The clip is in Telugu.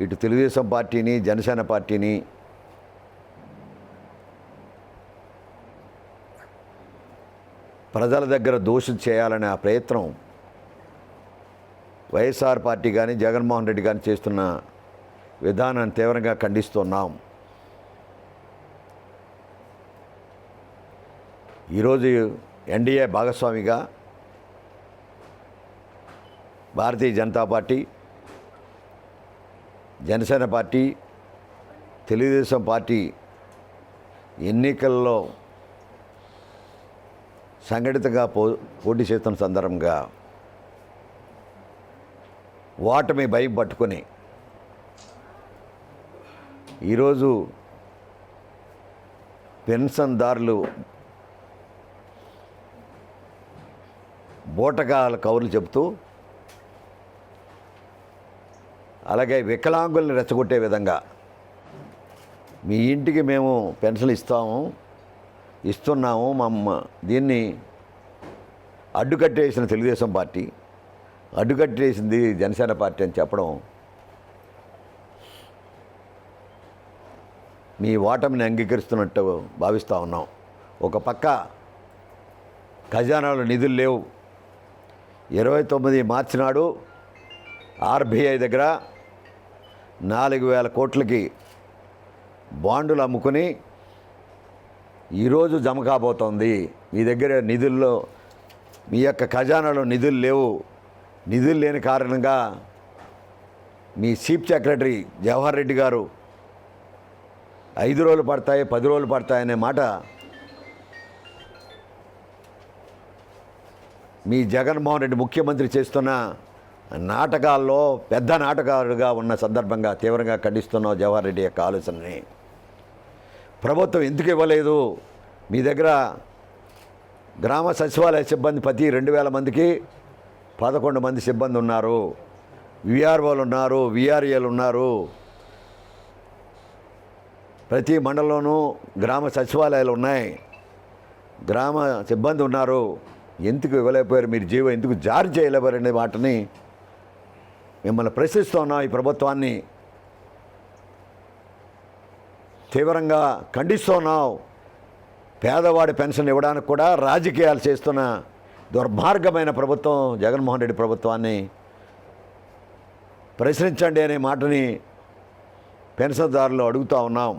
ఇటు తెలుగుదేశం పార్టీని, జనసేన పార్టీని ప్రజల దగ్గర దోషం చేయాలనే ఆ ప్రయత్నం వైఎస్ఆర్ పార్టీ కానీ జగన్మోహన్ రెడ్డి కానీ చేస్తున్న విధానాన్ని తీవ్రంగా ఖండిస్తున్నాం. ఈరోజు ఎన్డీఏ భాగస్వామిగా Bharatiya Janata party, Janasena party, Telugudesam party ఎన్నికల్లో సంఘటితంగా పోటీ చేస్తున్న సందర్భంగా ఓటమి భయం పట్టుకొని ఈరోజు పెన్షన్దారులు బూటకాల కౌరులు చెబుతూ, అలాగే వికలాంగుల్ని రెచ్చగొట్టే విధంగా మీ ఇంటికి మేము పెన్షన్ ఇస్తున్నాము దీన్ని అడ్డుకట్టేసిన తెలుగుదేశం పార్టీ, అడ్డుకట్టేసింది జనసేన పార్టీ అని చెప్పడం మీ ఓటమిని అంగీకరిస్తున్నట్టు భావిస్తూ ఉన్నాం. ఒక పక్క ఖజానాలో నిధులు లేవు. 29 మార్చి నాడు ఆర్బీఐ దగ్గర 4,000 కోట్లకి బాండులు అమ్ముకుని ఈరోజు జమ కాబోతోంది. మీ దగ్గర నిధుల్లో, మీ యొక్క ఖజానాలో నిధులు లేవు. నిధులు లేని కారణంగా మీ చీఫ్ సెక్రటరీ జవహర్ రెడ్డి గారు 5 రోజులు పడతాయి, 10 రోజులు పడతాయనే మాట మీ జగన్మోహన్ రెడ్డి ముఖ్యమంత్రి చేస్తున్న నాటకాల్లో పెద్ద నాటకాలుగా ఉన్న సందర్భంగా తీవ్రంగా ఖండిస్తున్నాం జవహర్ రెడ్డి యొక్క ఆలోచనని. ప్రభుత్వం ఎందుకు ఇవ్వలేదు? మీ దగ్గర గ్రామ సచివాలయ సిబ్బంది ప్రతి 2,000 మందికి 11 మంది సిబ్బంది ఉన్నారు. విఆర్ఓలు ఉన్నారు, విఆర్ఏలు ఉన్నారు. ప్రతి మండలంలోనూ గ్రామ సచివాలయాలు ఉన్నాయి, గ్రామ సిబ్బంది ఉన్నారు. ఎందుకు ఇవ్వలేకపోయారు? మీరు జీవో ఎందుకు జారీ చేయలేకపోయారనే వాటిని మిమ్మల్ని ప్రశ్నిస్తున్నాం. ఈ ప్రభుత్వాన్ని తీవ్రంగా ఖండిస్తున్నాం. పేదవాడి పెన్షన్ ఇవ్వడానికి కూడా రాజకీయాలు చేస్తున్న దుర్మార్గమైన ప్రభుత్వం జగన్మోహన్ రెడ్డి ప్రభుత్వాన్ని ప్రశ్నించండి అనే మాటని పెన్షన్దారులు అడుగుతూ ఉన్నాం.